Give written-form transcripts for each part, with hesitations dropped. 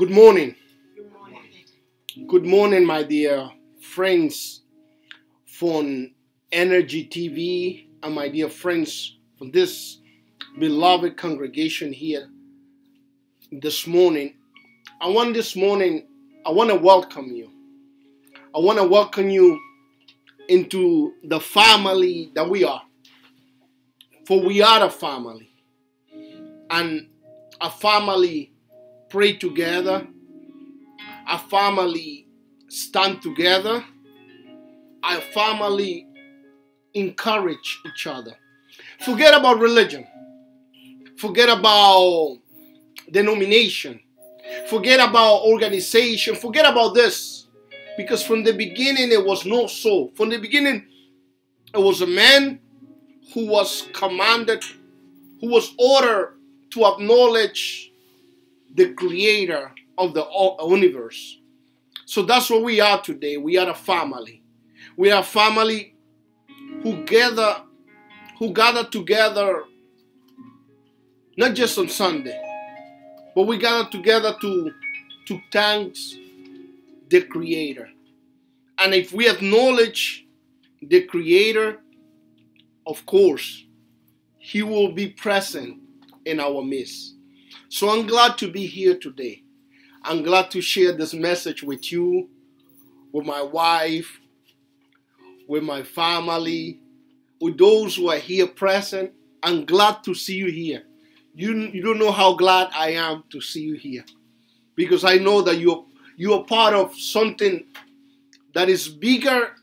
Good morning. Good morning, my dear friends from Energy TV and my dear friends from this beloved congregation here this morning. I want to welcome you. I want to welcome you into the family that we are. For we are a family. And a family pray together. A family stand together. A family encourage each other. Forget about religion. Forget about denomination. Forget about organization. Forget about this. Because from the beginning it was not so. From the beginning it was a man who was commanded, who was ordered to acknowledge the creator of the universe. So that's what we are today. We are a family. We are a family who gather together not just on Sunday, but we gather together to thank the creator. And if we acknowledge the creator, of course, he will be present in our midst. So I'm glad to be here today. I'm glad to share this message with you, with my wife, with my family, with those who are here present. I'm glad to see you here. You don't know how glad I am to see you here, because I know that you are part of something that is bigger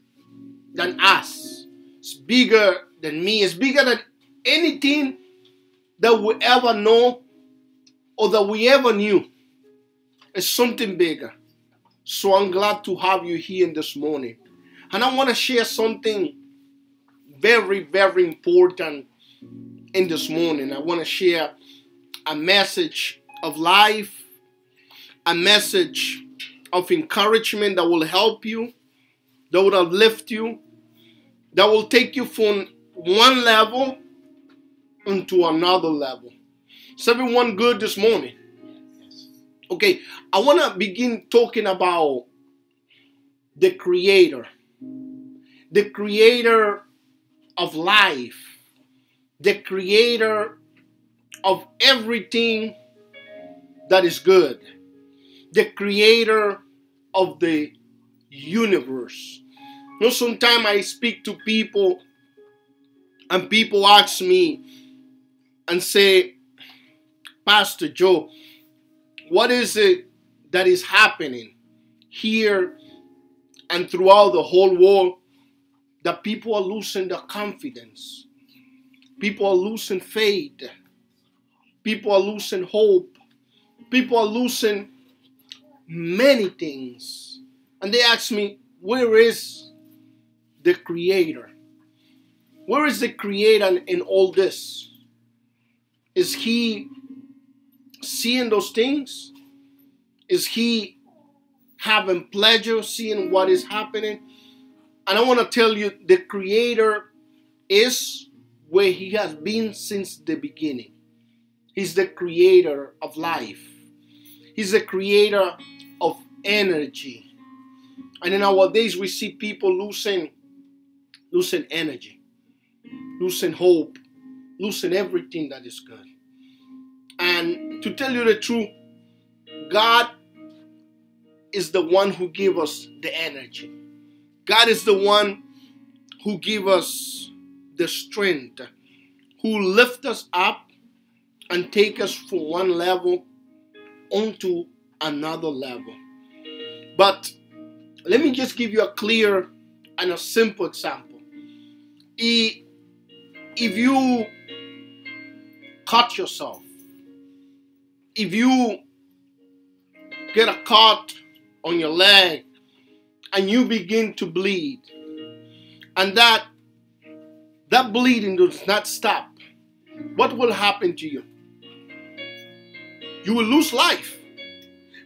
than us. It's bigger than me. It's bigger than anything that we ever know or that we ever knew. It's something bigger. So I'm glad to have you here this morning. And I want to share something very, very important in this morning. I want to share a message of life, a message of encouragement that will help you, that will uplift you, that will take you from one level into another level. Is everyone good this morning? Okay, I want to begin talking about the creator of life, the creator of everything that is good, the creator of the universe. You know, sometimes I speak to people and people ask me and say, Pastor Joe, what is it that is happening here and throughout the whole world that people are losing their confidence? People are losing faith. People are losing hope. People are losing many things. And they ask me, where is the creator? Where is the creator in all this? Is he seeing those things? Is he having pleasure seeing what is happening? And I want to tell you, the creator is where he has been since the beginning. He's the creator of life. He's the creator of energy. And in our days, we see people losing energy, losing hope, losing everything that is good. And to tell you the truth, God is the one who gives us the energy. God is the one who gives us the strength, who lifts us up and take us from one level onto another level. But let me just give you a clear and a simple example. If you cut yourself, if you get a cut on your leg and you begin to bleed, and that bleeding does not stop, what will happen to you? You will lose life.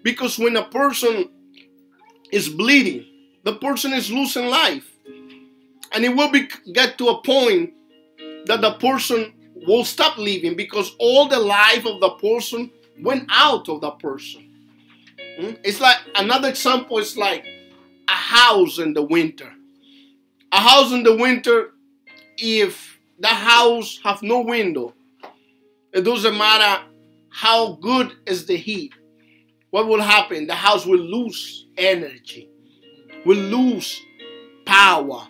Because when a person is bleeding, the person is losing life. And it will get to a point that the person will stop living, because all the life of the person went out of the person. It's like, another example is like a house in the winter. A house in the winter, if the house have no window, it doesn't matter how good is the heat. What will happen? The house will lose energy, will lose power.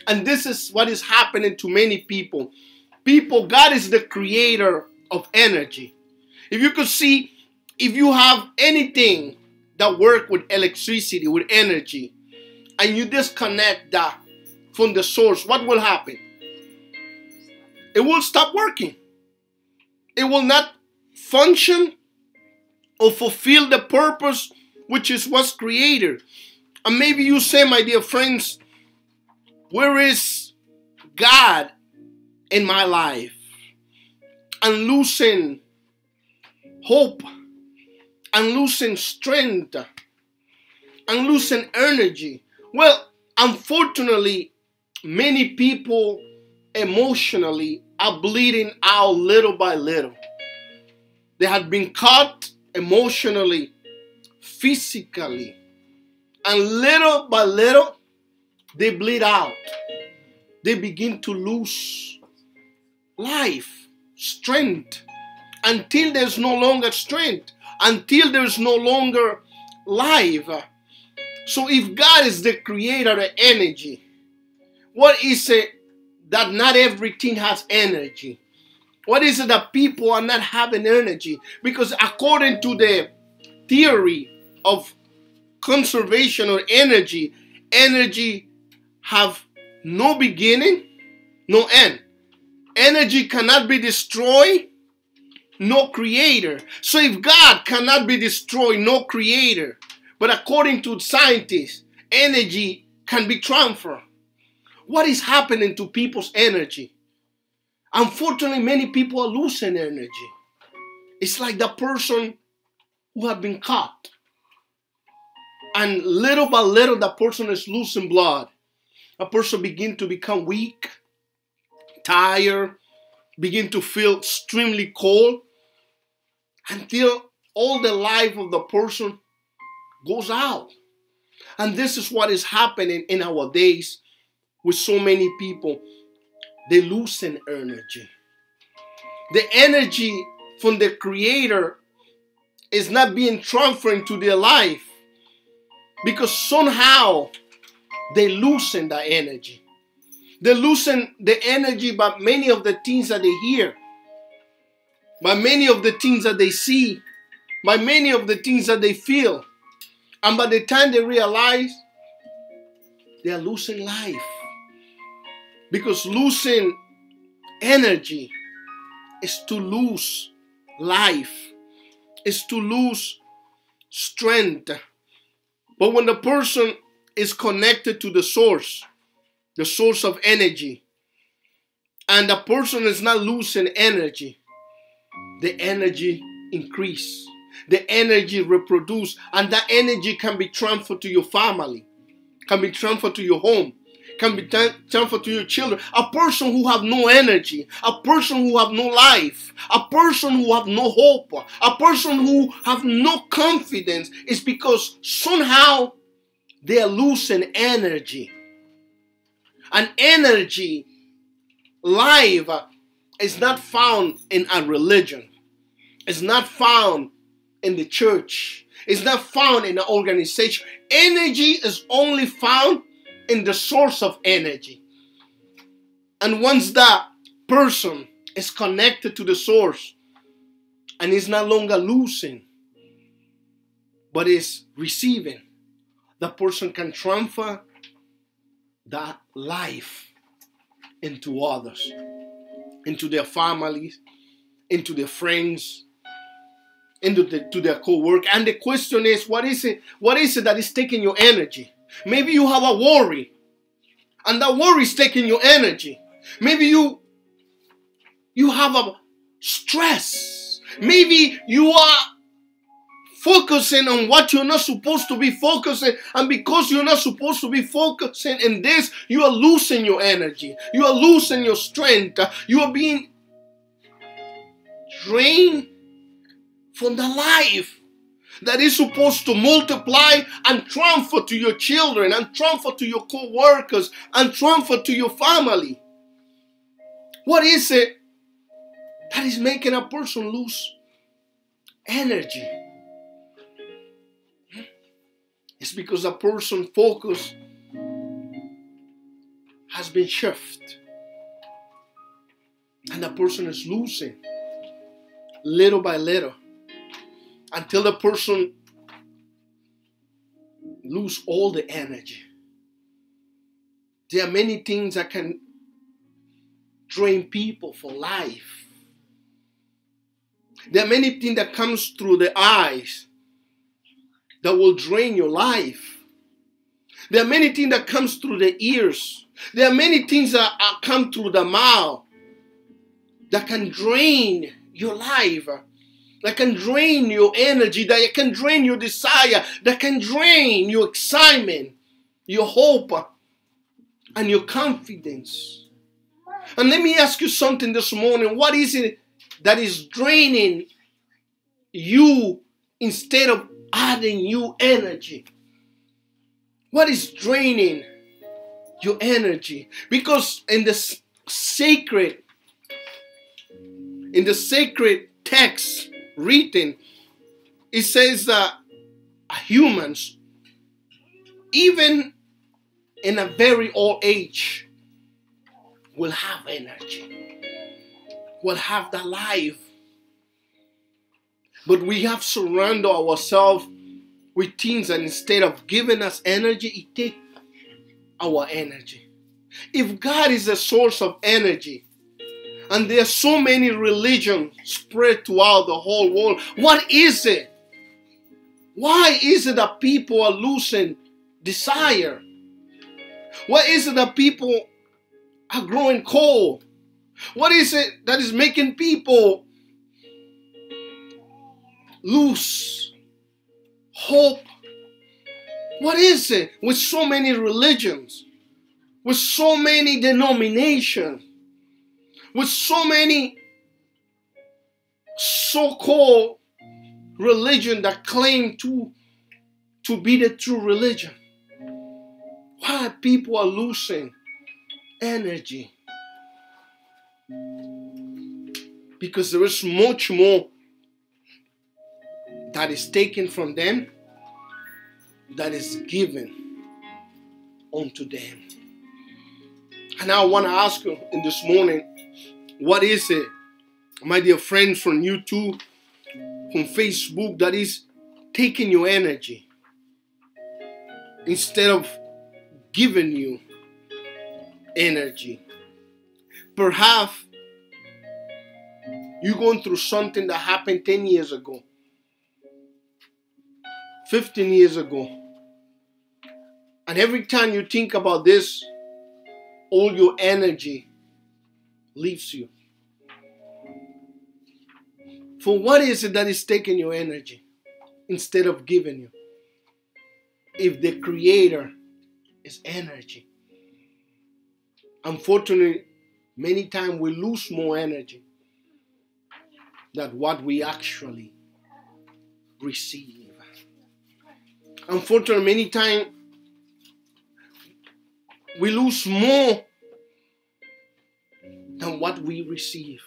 And this is what is happening to many people. God is the creator of energy. If you could see, if you have anything that work with electricity, with energy, and you disconnect that from the source, what will happen? It will stop working. It will not function or fulfill the purpose which is what's created. And maybe you say, my dear friends, where is God in my life? I'm losing hope. I'm losing strength. I'm losing energy. Well, unfortunately, many people emotionally are bleeding out little by little. They have been caught emotionally, physically, and little by little, they bleed out. They begin to lose life, strength, until there's no longer strength, until there's no longer life. So if God is the creator of energy, what is it that not everything has energy? What is it that people are not having energy? Because according to the theory of conservation or energy, energy have no beginning, no end. Energy cannot be destroyed, no creator. So if God cannot be destroyed, no creator, but according to scientists, energy can be transferred. What is happening to people's energy? Unfortunately, many people are losing energy. It's like the person who have been caught. And little by little, the person is losing blood. A person begin to become weak, tired, begin to feel extremely cold, until all the life of the person goes out. And this is what is happening in our days with so many people. They losing energy. The energy from the Creator is not being transferred to their life, because somehow they loosen the energy. They loosen the energy by many of the things that they hear, by many of the things that they see, by many of the things that they feel. And by the time they realize, they are losing life. Because losing energy is to lose life, is to lose strength. But when the person is connected to the source of energy, and the person is not losing energy, the energy increase, the energy reproduce, and that energy can be transferred to your family, can be transferred to your home, can be transferred to your children. A person who have no energy, a person who have no life, a person who have no hope, a person who have no confidence, is because somehow they are losing energy. And energy, life, is not found in a religion. It's not found in the church. It's not found in an organization. Energy is only found in the source of energy. And once that person is connected to the source and is no longer losing, but is receiving, the person can transfer that life into others, into their families, into their friends, to their co-work. And the question is, what is it that is taking your energy? Maybe you have a worry, and that worry is taking your energy. Maybe you have a stress. Maybe you are focusing on what you're not supposed to be focusing, and because you're not supposed to be focusing in this, you are losing your energy. You are losing your strength. You are being drained from the life. that is supposed to multiply and transfer to your children and transfer to your co-workers and transfer to your family? What is it that is making a person lose energy? It's because a person's focus has been shifted. And the person is losing little by little until the person lose all the energy. There are many things that can drain people for life. There are many things that comes through the eyes that will drain your life. There are many things that comes through the ears. There are many things that come through the mouth that can drain your life, that can drain your energy, that can drain your desire, that can drain your excitement, your hope, and your confidence. And let me ask you something this morning. What is it that is draining you instead of adding you energy? What is draining your energy? Because in the sacred text written, it says that humans, even in a very old age, will have energy, will have the life. But we have surrounded ourselves with things that instead of giving us energy, it takes our energy. If God is the source of energy, and there are so many religions spread throughout the whole world, what is it? Why is it that people are losing desire? What is it that people are growing cold? What is it that is making people lose hope? What is it with so many religions, with so many denominations, with so many so-called religion that claim to be the true religion? Why people are losing energy? Because there is much more that is taken from them that is given unto them. And I want to ask you in this morning, what is it, my dear friends from YouTube, from Facebook, that is taking your energy instead of giving you energy? Perhaps you're going through something that happened 10 years ago, 15 years ago. And every time you think about this, all your energy leaves you. For what is it that is taking your energy instead of giving you? If the Creator is energy. Unfortunately, many times we lose more energy than what we actually receive. Unfortunately, many times we lose more than what we receive.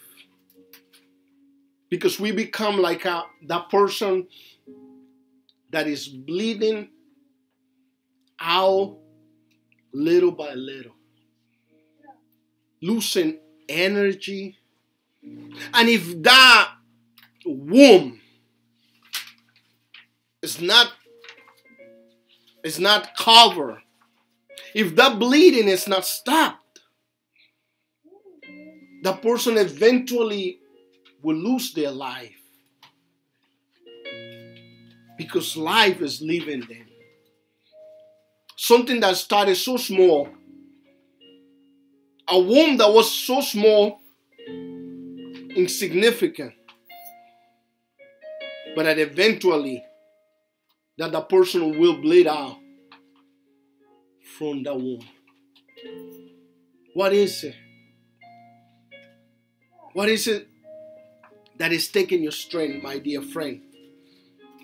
Because we become like that person that is bleeding out little by little, losing energy. And if that womb is not covered, if that bleeding is not stopped, the person eventually will lose their life, because life is leaving them. Something that started so small, a womb that was so small, insignificant, but that eventually that the person will bleed out from the womb. What is it? What is it that is taking your strength, my dear friend?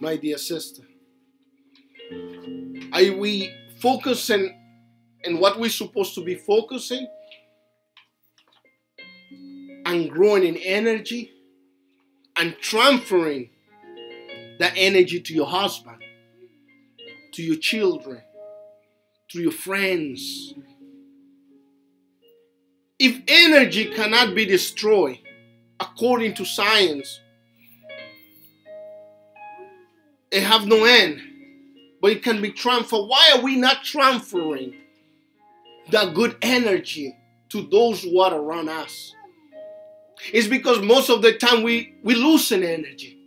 my dear sister? Are we focusing in what we're supposed to be focusing and growing in energy and transferring that energy to your husband, to your children, to your friends? If energy cannot be destroyed, according to science, it have no end, but it can be transferred. Why are we not transferring that good energy to those who are around us? It's because most of the time we lose in energy.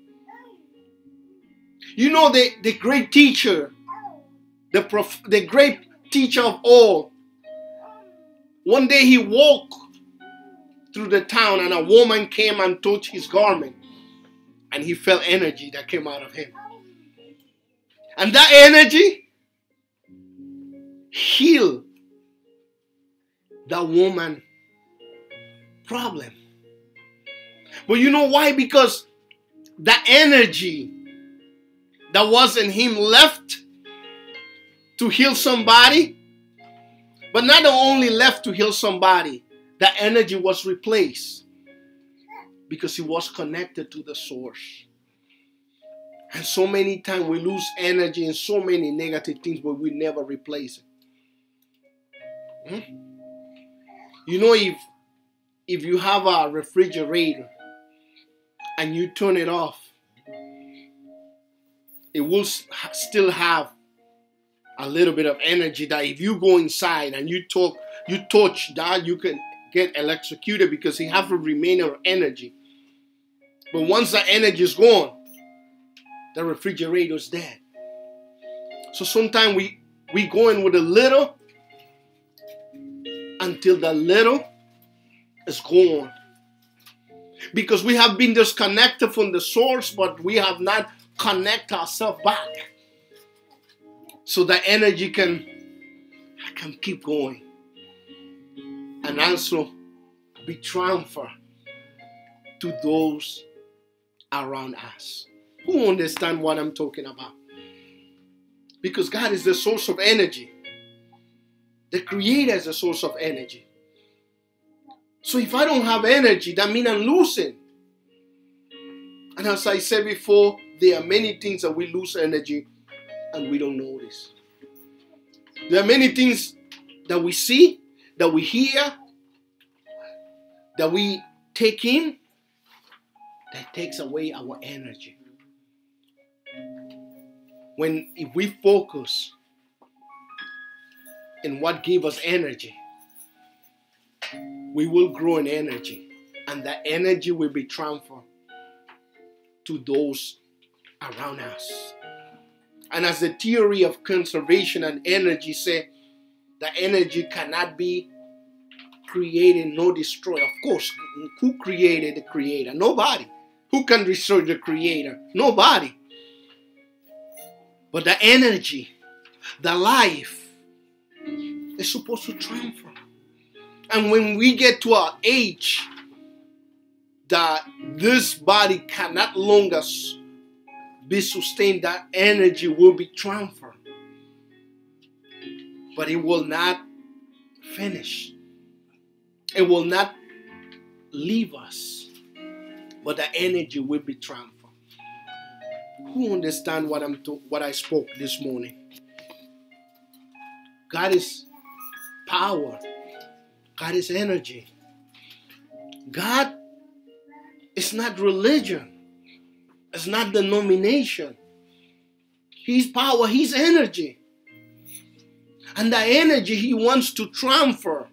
You know, the great teacher, the great teacher of all, one day he walked through the town and a woman came and touched his garment, and he felt energy that came out of him. And that energy healed that woman's problem. But you know why? Because that energy that was in him left to heal somebody. But not only left to heal somebody, that energy was replaced because he was connected to the source. And so many times we lose energy in so many negative things, but we never replace it. You know, if you have a refrigerator and you turn it off, it will still have a little bit of energy that if you go inside and you touch that, you can get electrocuted because it has a remainder of energy. But once the energy is gone, the refrigerator is dead. So sometimes we go in with a little until the little is gone. Because we have been disconnected from the source, but we have not connected ourselves back. So the energy can keep going and also be transferred to those around us. Who understand what I'm talking about? Because God is the source of energy. The Creator is the source of energy. So if I don't have energy, that means I'm losing. And as I said before, there are many things that we lose energy and we don't notice. There are many things that we see, that we hear, that we take in, that takes away our energy. If we focus in what gives us energy, we will grow in energy, and that energy will be transferred to those around us. And as the theory of conservation and energy say, the energy cannot be created nor destroyed. Of course, who created the Creator? Nobody. Who can destroy the Creator? Nobody. But the energy, the life, is supposed to transfer. And when we get to our age that this body cannot longer be sustained, that energy will be transferred. But it will not finish. It will not leave us. But the energy will be transferred. Who understand what I spoke this morning? God is power. God is energy. God is not religion. It's not denomination. He's power. He's energy. And the energy He wants to transfer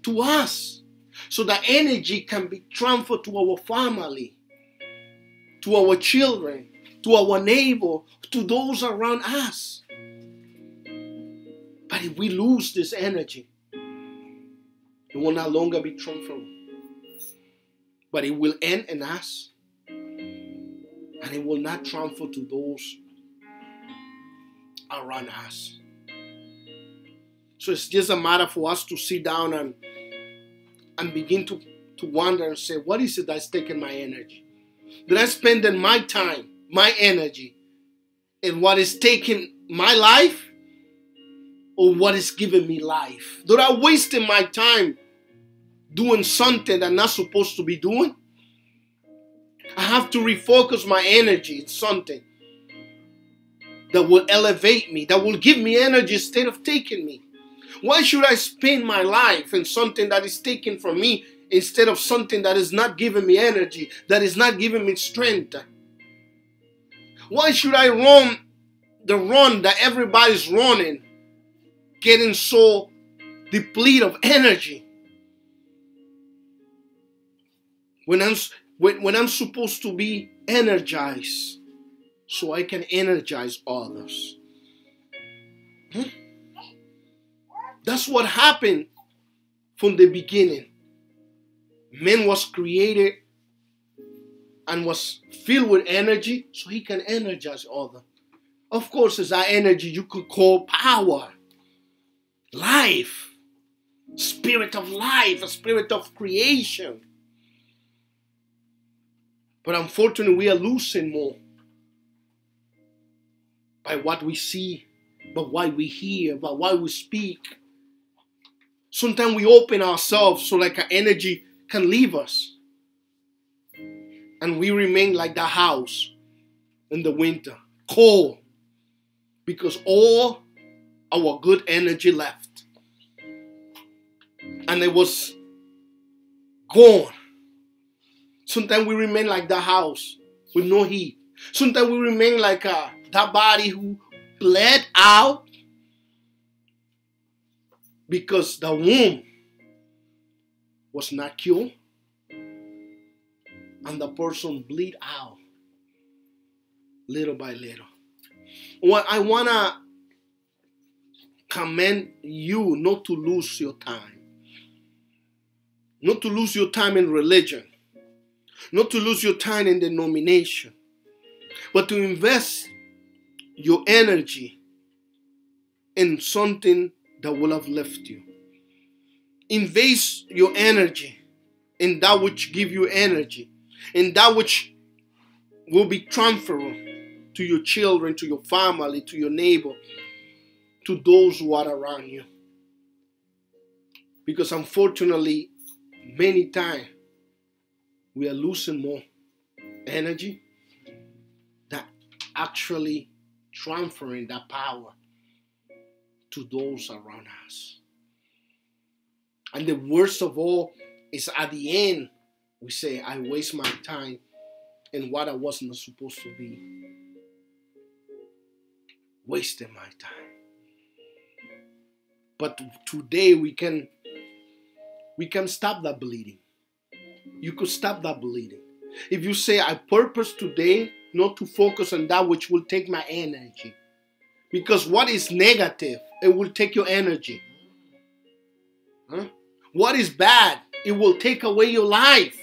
to us. So the energy can be transferred to our family, to our children, to our neighbor, to those around us. But if we lose this energy, it will no longer be transferred. But it will end in us. And it will not transfer to those around us. So it's just a matter for us to sit down and begin to wonder and say, what is it that's taking my energy? That I spend my time, my energy, in what is taking my life or what is giving me life? That I wasting my time doing something that I'm not supposed to be doing? I have to refocus my energy in something that will elevate me, that will give me energy instead of taking me. Why should I spend my life in something that is taken from me instead of something that is not giving me energy, that is not giving me strength? Why should I run the run that everybody's running, getting so depleted of energy, when I'm supposed to be energized so I can energize others? That's what happened from the beginning. Man was created and was filled with energy so he can energize others. Of course, it's that energy you could call power, life, spirit of life, a spirit of creation. But unfortunately, we are losing more by what we see, by what we hear, by what we speak. Sometimes we open ourselves so like our energy can leave us. And we remain like the house in the winter, cold, because all our good energy left. And it was gone. Sometimes we remain like the house with no heat. Sometimes we remain like that body who bled out because the womb was not cured, and the person bleed out little by little. What I want to commend you not to lose your time. Not to lose your time in religion. Not to lose your time in denomination. But to invest your energy in something that will uplift you. Invest your energy in that which give you energy. In that which will be transferable to your children, to your family, to your neighbor, to those who are around you. Because unfortunately, many times we are losing more energy than actually transferring that power to those around us. And the worst of all is at the end, we say, I waste my time in what I wasn't supposed to be. Wasting my time. But today we can stop that bleeding. You could stop that bleeding. If you say, I purpose today not to focus on that which will take my energy. Because what is negative, it will take your energy. What is bad, it will take away your life.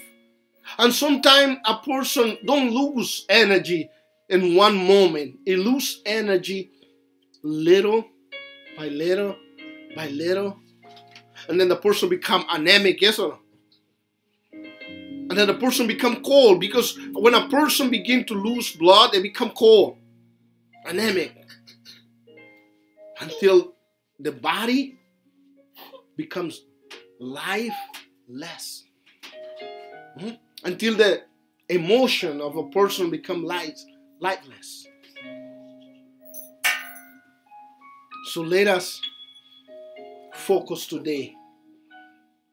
And sometimes a person don't lose energy in one moment. It loses energy little by little by little. And then the person become anemic, yes or no? And then the person become cold, because when a person begin to lose blood, they become cold, anemic, until the body becomes lifeless. Until the emotion of a person become lightless. So let us focus today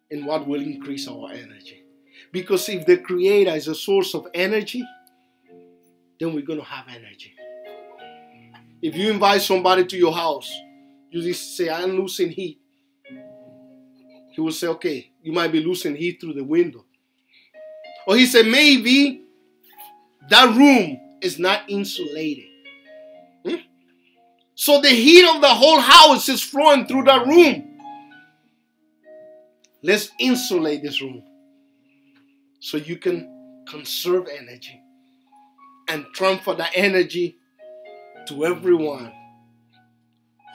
in what will increase our energy. Because if the Creator is a source of energy, then we're going to have energy. If you invite somebody to your house, you just say, I'm losing heat. He will say, okay, you might be losing heat through the window. Or he said, maybe that room is not insulated. So the heat of the whole house is flowing through that room. Let's insulate this room so you can conserve energy and transfer that energy to everyone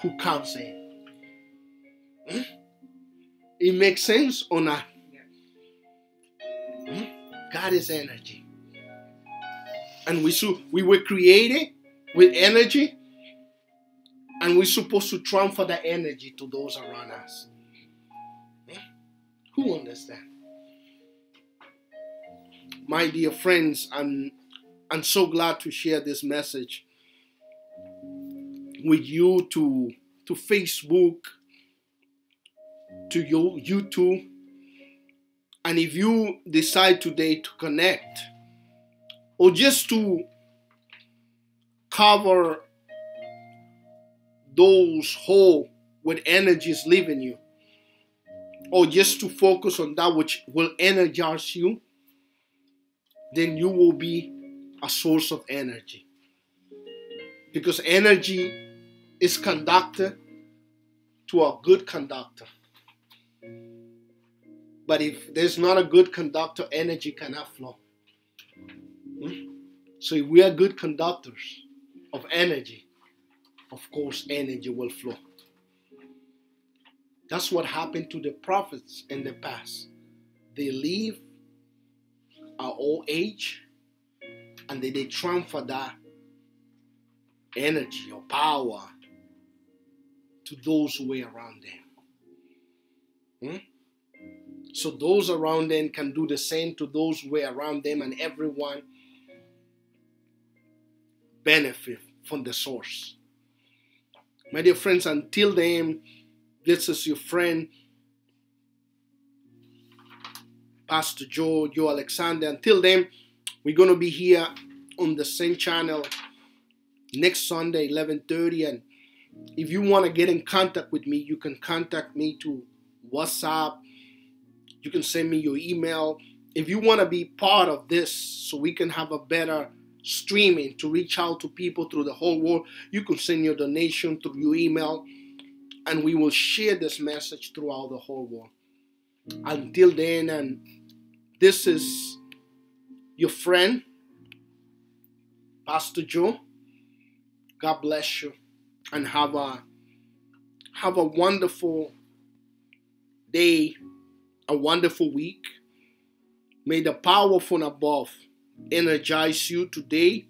who comes in. It makes sense or not? God is energy. And we were created with energy, and we're supposed to transfer that energy to those around us. Who understand? My dear friends, I'm so glad to share this message with you to Facebook, to YouTube. And if you decide today to connect, or just to cover those holes with energies leaving you, or just to focus on that which will energize you, then you will be a source of energy. Because energy is conducted to a good conductor. But if there's not a good conductor, energy cannot flow. So if we are good conductors of energy, of course energy will flow. That's what happened to the prophets in the past. They leave our old age, and they transfer that energy or power to those who were around them. So those around them can do the same to those who were around them, and everyone benefit from the source. My dear friends, until then, this is your friend, Pastor Joe Alexander. Until then, we're going to be here on the same channel next Sunday, 11:30. And if you want to get in contact with me, you can contact me to WhatsApp. You can send me your email. If you want to be part of this so we can have a better streaming to reach out to people through the whole world, you can send your donation through your email, and we will share this message throughout the whole world. Until then, and this is your friend, Pastor Joe. God bless you, and have a wonderful day, a wonderful week. May the power from above energize you today